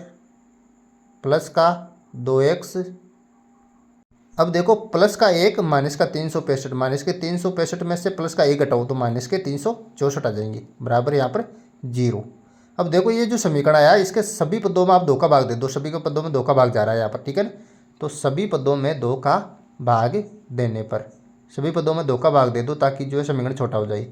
प्लस का 2x। अब देखो प्लस का 1 माइनस का 365, माइनस के 365 में से प्लस का 1 घटाओ तो माइनस के 364 आ जाएंगे, बराबर यहाँ पर 0। अब देखो ये जो समीकरण आया इसके सभी पदों में आप 2 का भाग दे दो, सभी के पदों में 2 का भाग जा रहा है यहाँ पर, ठीक है ना। तो सभी पदों में 2 का भाग देने पर, सभी पदों में 2 का भाग दे दो ताकि जो है समीकरण छोटा हो जाए।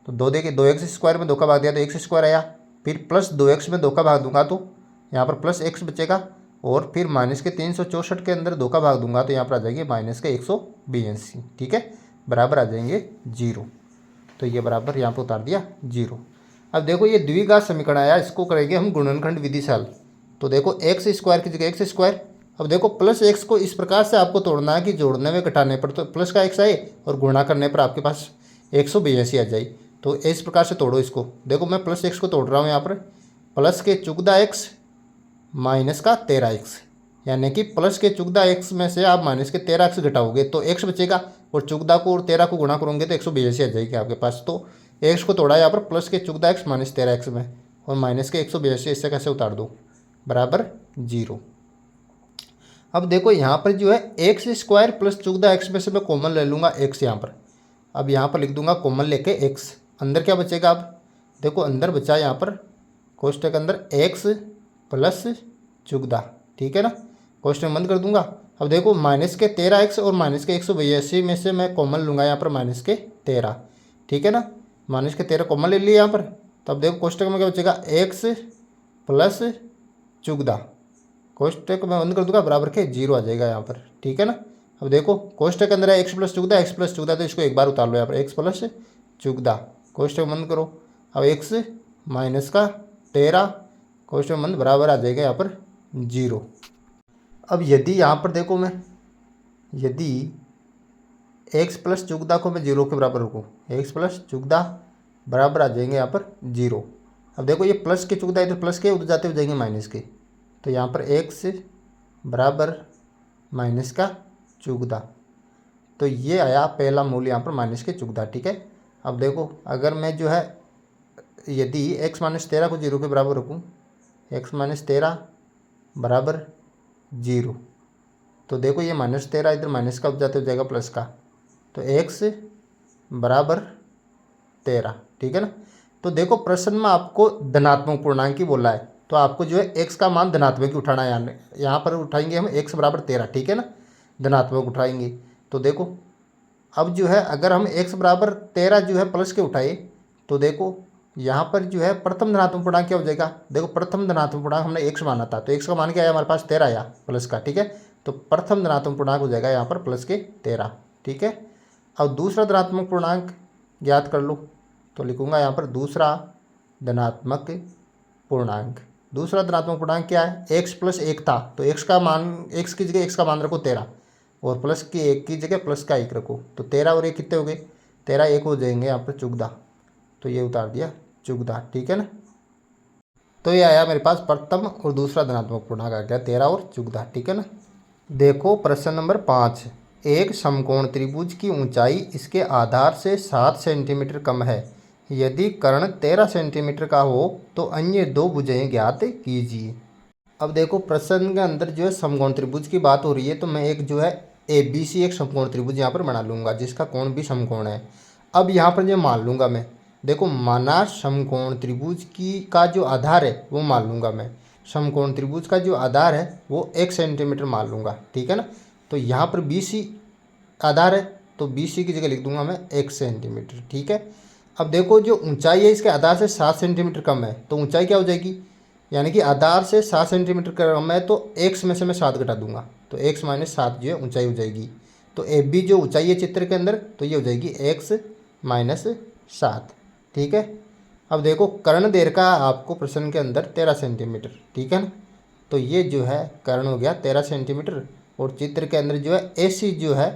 तो 2 देखिए 2x² में 2 का भाग दिया तो x² आया, फिर प्लस 2x में 2 का भाग दूंगा तो यहाँ पर प्लस x बचेगा, और फिर माइनस के 364 के अंदर 2 का भाग दूंगा तो यहाँ पर आ जाएंगे माइनस के 182, ठीक है, बराबर आ जाएंगे 0। तो ये बराबर यहाँ पर उतार दिया 0। अब देखो ये द्विघात समीकरण आया, इसको करेंगे हम गुणनखंड विधि से हल। तो देखो x² की जगह x²। अब देखो प्लस x को इस प्रकार से आपको तोड़ना है कि जोड़ने में घटाने पर तो प्लस का x आए और गुणा करने पर आपके पास 182 आ जाए। तो इस प्रकार से तोड़ो इसको। देखो मैं प्लस x को तोड़ रहा हूँ यहाँ पर, प्लस के चुगदा x माइनस का 13x, यानी कि प्लस के चुगदा x में से आप माइनस के 13x घटाओगे तो x बचेगा, और चुगदा को और 13 को गुणा करोगे तो 182 आ जाएगी आपके पास। तो x को तोड़ा यहाँ पर प्लस के चुगदा x माइनस 13x में, और माइनस के 182 इससे कैसे उतार दो, बराबर 0। अब देखो यहाँ पर जो है x² प्लस चुगदा x में से मैं कॉमन ले लूँगा x यहाँ पर। अब यहाँ पर लिख दूंगा कॉमन लेके x, अंदर क्या बचेगा। अब देखो अंदर बचा यहाँ पर कोष्टक के अंदर x प्लस चुगदा, ठीक है ना, कोष्टक बंद कर दूंगा। अब देखो माइनस के 13x और माइनस के 182 में से मैं कॉमन लूँगा यहाँ पर माइनस के 13, ठीक है ना, माइनस के 13 कॉमन ले लिए यहाँ पर। तब देखो कोष्टक में क्या बचेगा x प्लस चुगदा, कोष्टक में बंद कर दूंगा, बराबर के 0 आ जाएगा यहाँ पर, ठीक है ना। अब देखो कोष्टक के अंदर है x प्लस चुगदा, तो इसको एक बार उतार लो यहाँ पर, x प्लस चुगदा, कोष्टक बंद करो। अब x माइनस का 13, कोष्टक बंद, बराबर आ जाएगा यहाँ पर 0। अब यदि यहाँ पर देखो मैं, यदि x प्लस चुगदा को मैं 0 के बराबर रखूँ, x प्लस चुगदा बराबर आ जाएंगे यहाँ पर 0। अब देखो ये प्लस के चुगदा इधर प्लस के उधर जाते हो जाएंगे माइनस के, तो यहाँ पर x बराबर माइनस का चुगदा, तो ये आया पहला मूल्य यहाँ पर माइनस के चुगदा, ठीक है। अब देखो अगर मैं जो है यदि x माइनस 13 को 0 के बराबर रखूँ, x माइनस 13 बराबर 0, तो देखो ये माइनस 13 इधर माइनस का उठ जाते हो जाएगा प्लस का, तो x बराबर 13, ठीक है ना। तो देखो प्रश्न में आपको धनात्मक पूर्णांक ही बोला है, तो आपको जो है x का मान धनात्मक ही उठाना है, यहाँ पर उठाएंगे हम x बराबर 13, ठीक है ना, धनात्मक उठाएंगे। तो देखो अब जो है अगर हम x बराबर 13 जो है प्लस के उठाए, तो देखो यहाँ पर जो है प्रथम धनात्मक पूर्णांक क्या हो जाएगा। देखो प्रथम धनात्मक पूर्णांक हमने x माना था, तो x का मान क्या आया हमारे पास 13 आया प्लस का, ठीक है। तो प्रथम धनात्मक पूर्णांक हो जाएगा यहाँ पर प्लस के 13, ठीक है। अब दूसरा धनात्मक पूर्णांक ज्ञात कर लो, तो लिखूंगा यहाँ पर दूसरा धनात्मक पूर्णांक। दूसरा धनात्मक पूर्णांक क्या है, x प्लस 1 था, तो x का मान, x की जगह x का मान रखो 13, और प्लस की 1 की जगह प्लस का 1 रखो, तो 13 और 1 कितने हो गए, 13 1 हो जाएंगे यहाँ पर चुगदा, तो ये उतार दिया चुगदा, ठीक है ना। तो ये आया मेरे पास प्रथम और दूसरा धनात्मक पूर्णांक आ गया 13 और चुगदा, ठीक है ना। देखो प्रश्न नंबर 5, एक समकोण त्रिभुज की ऊंचाई इसके आधार से 7 सेंटीमीटर कम है, यदि कर्ण 13 सेंटीमीटर का हो तो अन्य 2 भुजाएं ज्ञात कीजिए। अब देखो प्रश्न के अंदर जो है समकोण त्रिभुज की बात हो रही है, तो मैं एक जो है ABC एक समकोण त्रिभुज यहाँ पर बना लूँगा जिसका कोण भी समकोण है। अब यहाँ पर जो मान लूँगा मैं, देखो माना समकोण त्रिभुज की का जो आधार है वो मान लूँगा मैं, समकोण त्रिभुज का जो आधार है वो 1 सेंटीमीटर मान लूँगा, ठीक है ना। तो यहाँ पर BC आधार है, तो BC की जगह लिख दूंगा मैं 1 सेंटीमीटर, ठीक है। अब देखो जो ऊंचाई है इसके आधार से 7 सेंटीमीटर कम है, तो ऊंचाई क्या हो जाएगी, यानी कि आधार से 7 सेंटीमीटर कम है, तो x में से मैं 7 घटा दूंगा, तो x माइनस 7 जो है ऊंचाई हो जाएगी। तो AB जो ऊंचाई है चित्र के अंदर, तो ये हो जाएगी x माइनस 7, ठीक है। अब देखो कर्ण दे रखा है आपको प्रश्न के अंदर 13 सेंटीमीटर, ठीक है ना, तो ये जो है कर्ण हो गया 13 सेंटीमीटर, और चित्र के अंदर जो है AC जो है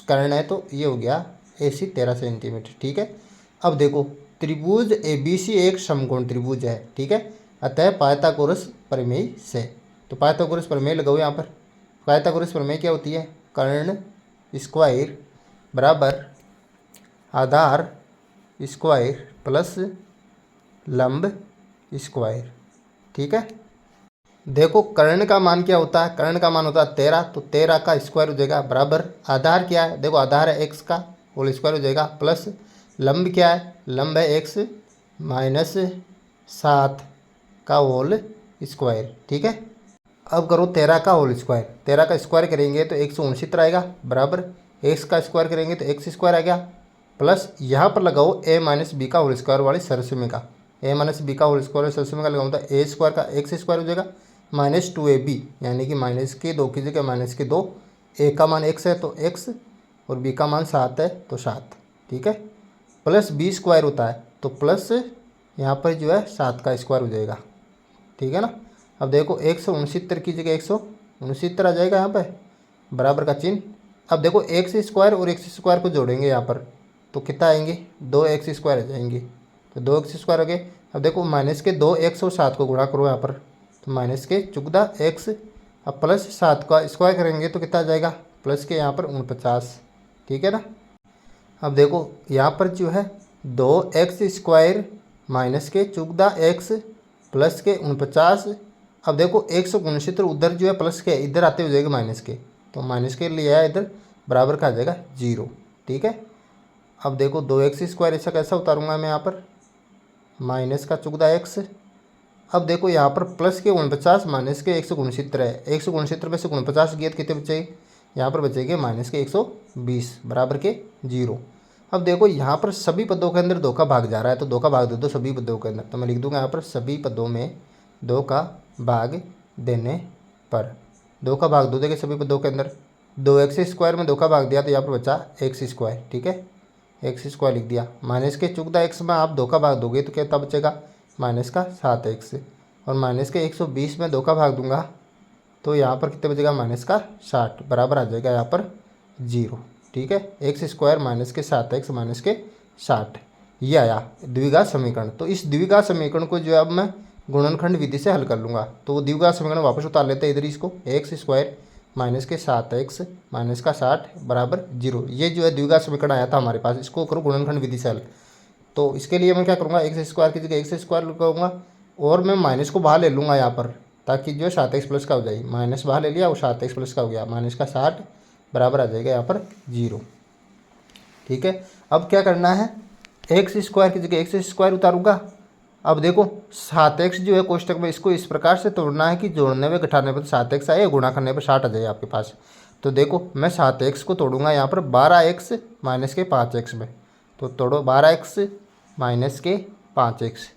कर्ण है, तो ये हो गया AC 13 सेंटीमीटर, ठीक है। अब देखो त्रिभुज ABC एक समकोण त्रिभुज है, ठीक है, अतः पाइथागोरस प्रमेय से, तो पाइथागोरस प्रमेय लगाओ यहाँ पर। पाइथागोरस प्रमेय क्या होती है, कर्ण स्क्वायर बराबर आधार स्क्वायर प्लस लंब स्क्वायर, ठीक है। देखो कर्ण का मान क्या होता है, कर्ण का मान होता है 13, तो 13 का स्क्वायर हो जाएगा बराबर आधार क्या है, देखो आधार है x का होल स्क्वायर हो जाएगा, प्लस लंब क्या है, लंब है x माइनस 7 का होल स्क्वायर। ठीक है, अब करो 13 का होल स्क्वायर, 13 का स्क्वायर करेंगे तो 169 आएगा बराबर x का स्क्वायर करेंगे तो x स्क्वायर आ गया, प्लस यहाँ पर लगाओ a माइनस बी का होल स्क्वायर वाली सरसमी का, a माइनस बी का होल स्क्वायर वाली सरसमी का लगाऊँ तो a स्क्वायर का x स्क्वायर हो जाएगा माइनस 2ab, यानी कि माइनस के 2 की जगह माइनस के 2, a का मान x है तो x और b का मान 7 है तो 7। ठीक है, प्लस b स्क्वायर होता है तो प्लस यहाँ पर जो है 7 का स्क्वायर हो जाएगा। ठीक है ना, अब देखो 169 की जगह 169 आ जाएगा यहाँ पे बराबर का चिन्ह। अब देखो एक्स स्क्वायर और एक्स स्क्वायर को जोड़ेंगे यहाँ पर तो कितना आएंगे, 2x स्क्वायर आ जाएंगे, तो 2x स्क्वायर हो गए। अब देखो माइनस के 2x और 7 को गुणा करो यहाँ पर तो माइनस के 14x, अब प्लस 7 का स्क्वायर करेंगे तो कितना आ जाएगा, प्लस के यहाँ पर 49। ठीक है ना, अब देखो यहाँ पर जो है 2x स्क्वायर माइनस के 14x प्लस के 49। अब देखो 169 उधर जो है प्लस के इधर आते हो जाएगा माइनस के, तो माइनस के लिए आया इधर बराबर का आ जाएगा 0। ठीक है, अब देखो 2x स्क्वायर ऐसा कैसा उतारूंगा मैं यहाँ पर माइनस का 14x। अब देखो यहाँ पर प्लस के 49 माइनस के 169 है, 169 में से 49 गए तो कितने बचेंगे, यहाँ पर बचेंगे माइनस के 120 बराबर के 0। अब देखो यहाँ पर सभी पदों के अंदर 2 का भाग जा रहा है तो 2 का भाग दे दो सभी पदों के अंदर, तो मैं लिख दूंगा यहाँ पर सभी पदों में 2 का भाग देने पर, 2 का भाग दो देंगे सभी पदों के अंदर, 2x स्क्वायर में 2 का भाग दिया तो यहाँ पर बचा x स्क्वायर। ठीक है, x स्क्वायर लिख दिया, माइनस के 14x में आप 2 का भाग दोगे तो कितना बचेगा माइनस का 7x, और माइनस के 120 में 2 का भाग दूंगा तो यहाँ पर कितने बचेगा माइनस का 60 बराबर आ जाएगा यहाँ पर 0। ठीक है, एक्स स्क्वायर माइनस के 7x माइनस के 60 ये आया द्विघात समीकरण। तो इस द्विघात समीकरण को जो है अब मैं गुणनखंड विधि से हल कर लूँगा, तो वो द्विघात समीकरण वापस उतार लेते हैं इधर इसको, एक्स स्क्वायर माइनस के 7x माइनस का 60 बराबर 0, ये जो है द्विघात समीकरण आया था हमारे पास, इसको करो गुणनखंड विधि से हल। तो इसके लिए मैं क्या करूँगा, एक्स स्क्वायर की जगह एक्स स्क्वायर लगाऊंगा और मैं माइनस को बाहर ले लूँगा यहाँ पर, ताकि जो है 7x प्लस का हो जाए, माइनस बाहर ले लिया और 7x प्लस का हो गया, माइनस का 60 बराबर आ जाएगा यहाँ पर 0। ठीक है, अब क्या करना है, एक्स स्क्वायर की जगह एक्स स्क्वायर उतारूंगा। अब देखो 7x जो है कोष्टक में इसको इस प्रकार से तोड़ना है कि जोड़ने में घटाने पर 7x आए, गुणा करने पर 60 आ जाए आपके पास। तो देखो मैं 7x को तोड़ूंगा यहाँ पर 12x माइनस के 5x में, तो तोड़ो 12x माइनस के 5x।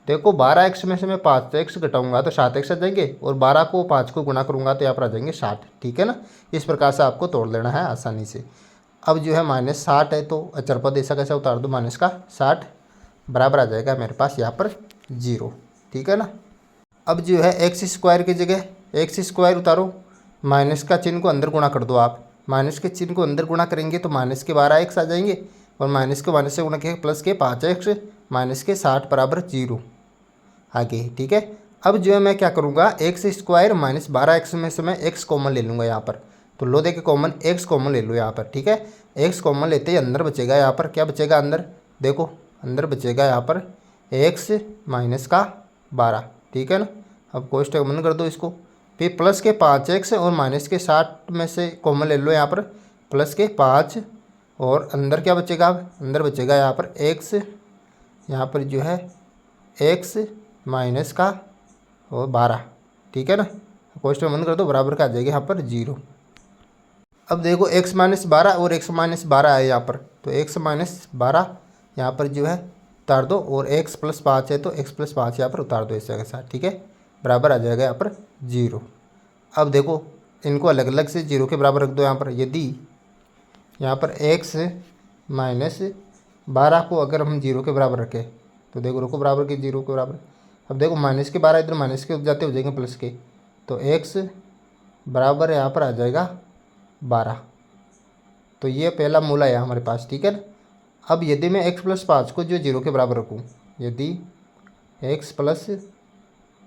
देखो 12x में से मैं 5x घटाऊंगा तो 7x आ जाएंगे, और 12 को 5 को गुणा करूंगा तो यहाँ पर आ जाएंगे 60। ठीक है ना, इस प्रकार से आपको तोड़ लेना है आसानी से। अब जो है माइनस 60 है तो अचर पद ऐसा कैसे उतार दो, माइनस का 60 बराबर आ जाएगा मेरे पास यहाँ पर 0। ठीक है ना, अब जो है एक्स स्क्वायर की जगह एक्स स्क्वायर उतारो, माइनस का चिन्ह को अंदर गुणा कर दो आप, माइनस के चिन्ह को अंदर गुणा करेंगे तो माइनस के 12x आ जाएंगे, और माइनस के माइनस से गुणा के प्लस के 5x माइनस के 60 बराबर 0 आगे। ठीक है, अब जो है मैं क्या करूँगा, एक्स स्क्वायर माइनस 12x में से मैं x कॉमन ले लूँगा यहाँ पर, तो लो दे के कॉमन x कॉमन ले लो यहाँ पर। ठीक है, x कॉमन लेते ही अंदर बचेगा यहाँ पर, क्या बचेगा अंदर, देखो अंदर बचेगा यहाँ पर x माइनस का 12। ठीक है ना, अब कोष्टक बंद कर दो इसको, फिर प्लस के 5x और माइनस के 60 में से कॉमन ले लो यहाँ पर, प्लस के 5 और अंदर क्या बचेगा, अंदर बचेगा यहाँ पर x, यहाँ पर जो है x माइनस का और 12। ठीक है ना, कोष्टक बंद कर दो, बराबर का आ जाएगा यहाँ पर 0। अब देखो x माइनस 12 और x माइनस 12 है यहाँ पर, तो x माइनस 12 यहाँ पर जो है उतार दो, और x प्लस 5 है तो x प्लस 5 यहाँ पर उतार दो इस जगह साथ। ठीक है, बराबर आ जाएगा यहाँ पर 0। अब देखो इनको अलग अलग से 0 के बराबर रख दो यहाँ पर, यदि यहाँ पर x माइनस 12 को अगर हम 0 के बराबर रखें तो देखो रुको बराबर के 0 के बराबर, अब देखो माइनस के 12 इधर माइनस के जाते हो जाएंगे प्लस के, तो x बराबर यहाँ पर आ जाएगा 12। तो ये पहला मूल आया हमारे पास। ठीक है ना, अब यदि मैं x प्लस 5 को जो 0 के बराबर रखूँ, यदि x प्लस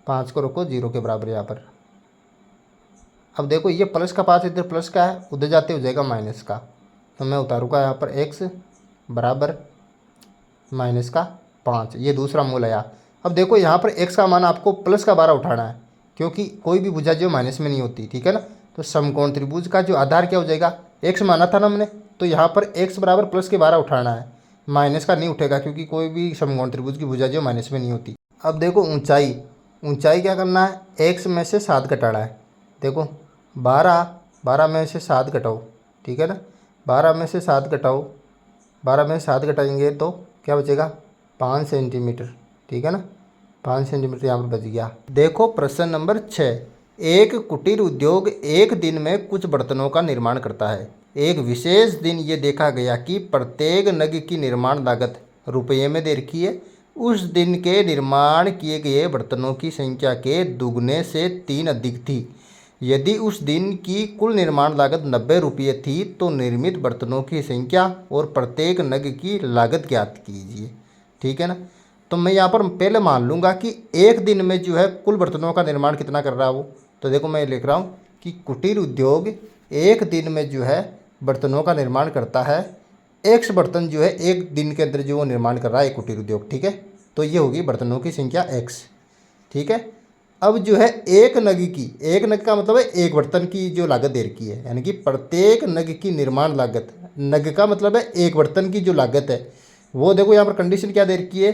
5 को रखो 0 के बराबर यहाँ पर, अब देखो ये प्लस का 5 इधर प्लस का है, उधर जाते हो जाएगा माइनस का, तो मैं उतारूँगा यहाँ पर x बराबर माइनस का 5, ये दूसरा मूल आया। अब देखो यहाँ पर x का मान आपको प्लस का 12 उठाना है, क्योंकि कोई भी भुजा जो माइनस में नहीं होती, ठीक है ना। तो समकोण त्रिभुज का जो आधार क्या हो जाएगा, एक्स माना था ना हमने, तो यहाँ पर एक्स बराबर प्लस के 12 उठाना है, माइनस का नहीं उठेगा क्योंकि कोई भी समकोण त्रिभुज की भुजा जो माइनस में नहीं होती। अब देखो ऊंचाई, ऊंचाई क्या करना है, एक्स में से 7 घटाना है। देखो 12 में से 7 घटाओ, ठीक है ना, 12 में से 7 घटाओ, 12 में से 7 घटाएंगे तो क्या बचेगा, 5 सेंटीमीटर, ठीक है ना, 5 सेंटीमीटर यहाँ पर बच गया। देखो प्रश्न नंबर 6, एक कुटीर उद्योग एक दिन में कुछ बर्तनों का निर्माण करता है। एक विशेष दिन ये देखा गया कि प्रत्येक नग की निर्माण लागत रुपये में दे रखी है। उस दिन के निर्माण किए गए बर्तनों की संख्या के दुगने से 3 अधिक थी। यदि उस दिन की कुल निर्माण लागत 90 रुपये थी तो निर्मित बर्तनों की संख्या और प्रत्येक नग की लागत ज्ञात कीजिए, ठीक है ना। तो मैं यहाँ पर पहले मान लूँगा कि एक दिन में जो है कुल बर्तनों का निर्माण कितना कर रहा है वो। तो देखो मैं लिख रहा हूँ कि कुटीर उद्योग एक दिन में जो है बर्तनों का निर्माण करता है, एक्स बर्तन जो है एक दिन के अंदर जो वो निर्माण कर रहा है एक कुटीर उद्योग, ठीक है। तो ये होगी बर्तनों की संख्या एक्स, ठीक है। अब जो है एक नग की, एक नग का मतलब है एक बर्तन की जो लागत दे रखी है, यानी कि प्रत्येक नग की निर्माण लागत, नग का मतलब है एक बर्तन की जो लागत है वो, देखो यहाँ पर कंडीशन क्या दे रखी है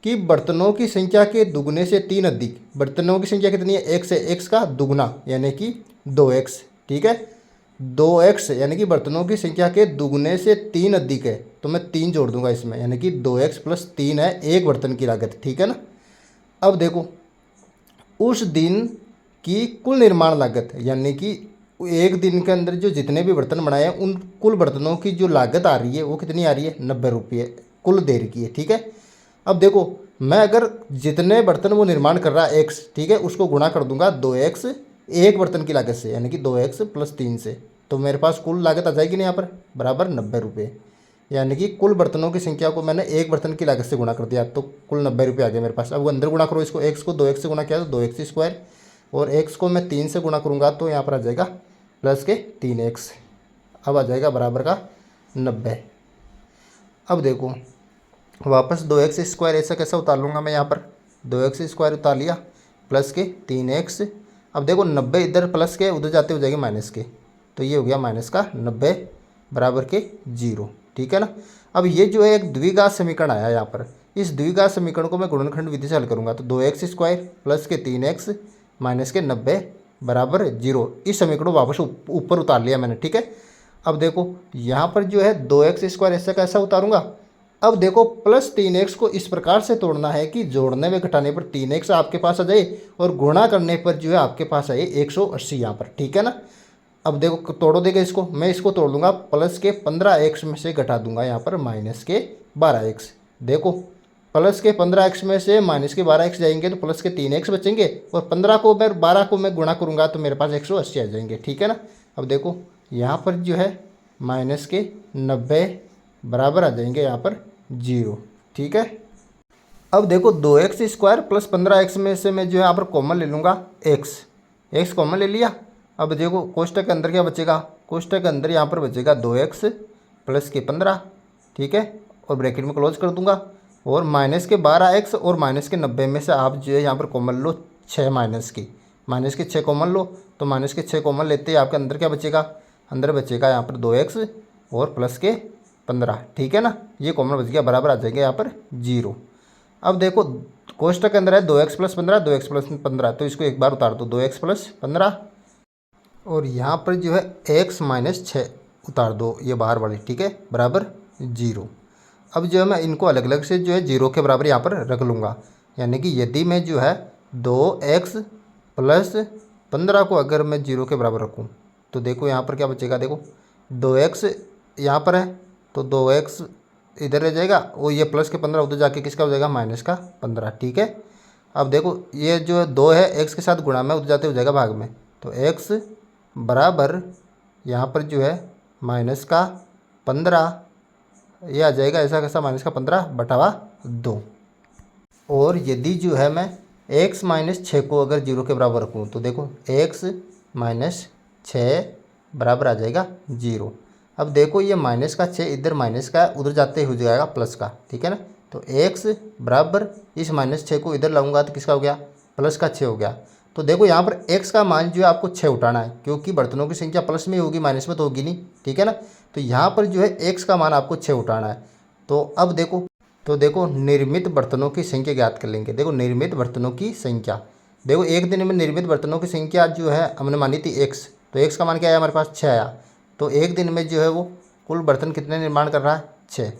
कि बर्तनों की संख्या के दुगने से 3 अधिक। बर्तनों की संख्या कितनी है, एक्स है, एक्स का दुगना यानी कि 2x, ठीक है, 2x यानी कि बर्तनों की संख्या के दुगने से 3 अधिक है, तो मैं 3 जोड़ दूंगा इसमें, यानी कि 2x + 3 है एक बर्तन की लागत, ठीक है ना। अब देखो उस दिन की कुल निर्माण लागत, यानी कि एक दिन के अंदर जो जितने भी बर्तन बनाए हैं उन कुल बर्तनों की जो लागत आ रही है वो कितनी आ रही है, 90 रुपये कुल दे रखी है, ठीक है। अब देखो मैं अगर जितने बर्तन वो निर्माण कर रहा है एक्स, ठीक है, उसको गुणा कर दूंगा 2x एक बर्तन की लागत से, यानी कि 2x + 3 से, तो मेरे पास कुल लागत आ जाएगी ना यहाँ पर बराबर 90 रुपये। यानी कि कुल बर्तनों की संख्या को मैंने एक बर्तन की लागत से गुणा कर दिया तो कुल 90 रुपये आ गए मेरे पास। अब वो अंदर गुणा करो इसको, एक्स को 2x से गुणा किया तो 2x², और एक्स को मैं 3 से गुणा करूँगा तो यहाँ पर आ जाएगा प्लस के 3x, अब आ जाएगा बराबर का 90। अब देखो वापस 2x² ऐसा कैसा उतार लूँगा मैं, यहाँ पर 2x² उतार लिया प्लस के 3x। अब देखो 90 इधर प्लस के उधर जाते हो जाएंगे माइनस के, तो ये हो गया माइनस का 90 बराबर के 0, ठीक है ना। अब ये जो है एक द्विघात समीकरण आया यहाँ पर, इस द्विघात समीकरण को मैं गुणनखंड विधि से हल करूँगा तो 2x² प्लस के 3x माइनस के 90 बराबर 0। इस समीकरण को वापस ऊपर उतार लिया मैंने, ठीक है। अब देखो यहाँ पर जो है 2x² ऐसा कैसा उतारूँगा, अब देखो प्लस 3x को इस प्रकार से तोड़ना है कि जोड़ने में घटाने पर 3x आपके पास आ जाए और गुणा करने पर जो है आपके पास आए 180 यहाँ पर, ठीक है ना। अब देखो तोड़ो देगा इसको, मैं इसको तोड़ दूंगा, प्लस के 15x में से घटा दूंगा यहाँ पर माइनस के 12x। देखो प्लस के 15x में से माइनस के 12x जाएंगे तो प्लस के 3x बचेंगे, और 15 को मैं 12 को मैं गुणा करूँगा तो मेरे पास 180 आ जाएंगे, ठीक है ना। अब देखो यहाँ पर जो है माइनस के 90 बराबर आ जाएंगे यहाँ पर 0, ठीक है। अब देखो 2x² प्लस 15x में से मैं जो है यहाँ पर कॉमन ले लूँगा x कॉमन ले लिया। अब देखो कोष्टक के अंदर क्या बचेगा, कोष्टक के अंदर यहाँ पर बचेगा 2x प्लस के 15, ठीक है, और ब्रैकेट में क्लोज कर दूंगा, और माइनस के 12x और माइनस के 90 में से आप जो है यहाँ पर कॉमन लो 6 माइनस के 6 कॉमन लो, तो माइनस के 6 कॉमन लेते हैं आपके अंदर क्या बचेगा, अंदर बचेगा यहाँ पर 2x और प्लस के 15, ठीक है ना, ये कॉमन बच गया बराबर आ जाएगा यहाँ पर 0। अब देखो कोष्टक के अंदर है 2x + 15 2x + 15, तो इसको एक बार उतार दो 2x + 15, और यहाँ पर जो है x - 6 उतार दो ये बाहर वाली, ठीक है, बराबर 0। अब जो है मैं इनको अलग अलग से जो है 0 के बराबर यहाँ पर रख लूँगा, यानी कि यदि मैं जो है 2x + 15 को अगर मैं 0 के बराबर रखूँ तो देखो यहाँ पर क्या बचेगा, देखो 2x यहाँ पर है तो 2x इधर रह जाएगा, और ये प्लस के 15 उधर जाके किसका हो जाएगा माइनस का 15, ठीक है। अब देखो ये जो 2 है x के साथ गुणा में उधर जाते हो जाएगा भाग में, तो x बराबर यहाँ पर जो है माइनस का 15, ये आ जाएगा ऐसा कैसा माइनस का 15 बटावा 2। और यदि जो है मैं x - 6 को अगर 0 के बराबर रखूँ तो देखो x - 6 बराबर आ जाएगा 0। अब देखो ये माइनस का 6 इधर माइनस का उधर जाते हो जाएगा प्लस का, ठीक है ना, तो x बराबर इस -6 को इधर लाऊंगा तो किसका हो गया, प्लस का 6 हो गया। तो देखो यहाँ पर x का मान जो है आपको 6 उठाना है, क्योंकि बर्तनों की संख्या प्लस में होगी, माइनस में तो होगी नहीं, ठीक है ना। तो यहाँ पर जो है x का मान आपको 6 उठाना है। तो अब देखो निर्मित बर्तनों की संख्या ज्ञात कर लेंगे। देखो निर्मित बर्तनों की संख्या, देखो एक दिन में निर्मित बर्तनों की संख्या जो है हमने मानी थी x, तो x का मान क्या आया हमारे पास 6 आया। तो एक दिन में जो है वो कुल बर्तन कितने निर्माण कर रहा है 6,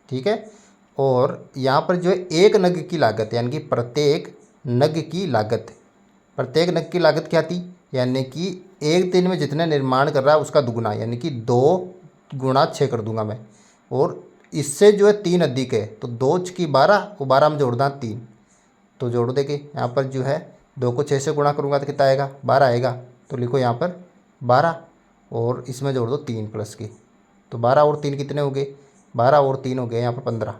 ठीक है। और यहाँ पर जो है एक नग की लागत, यानी कि प्रत्येक नग की लागत क्या थी, यानी कि एक दिन में जितने निर्माण कर रहा है उसका दुगुना, यानी कि 2 गुणा 6 कर दूंगा मैं। और इससे जो है 3 अधिक है, तो 2 की 12 और 12 में जोड़ना 3, तो जोड़ देंगे यहाँ पर जो है 2 को 6 से गुणा करूँगा तो कितना आएगा 12 आएगा। तो लिखो यहाँ पर 12 और इसमें जोड़ दो 3 प्लस की, तो 12 और 3 कितने हो गए, 12 और 3 हो गए यहाँ पर 15।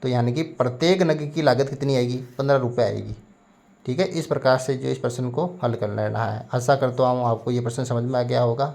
तो यानी कि प्रत्येक नग की लागत कितनी आएगी 15 रुपये आएगी, ठीक है। इस प्रकार से जो इस प्रश्न को हल कर लेना है। आशा करता हूँ आपको ये प्रश्न समझ में आ गया होगा।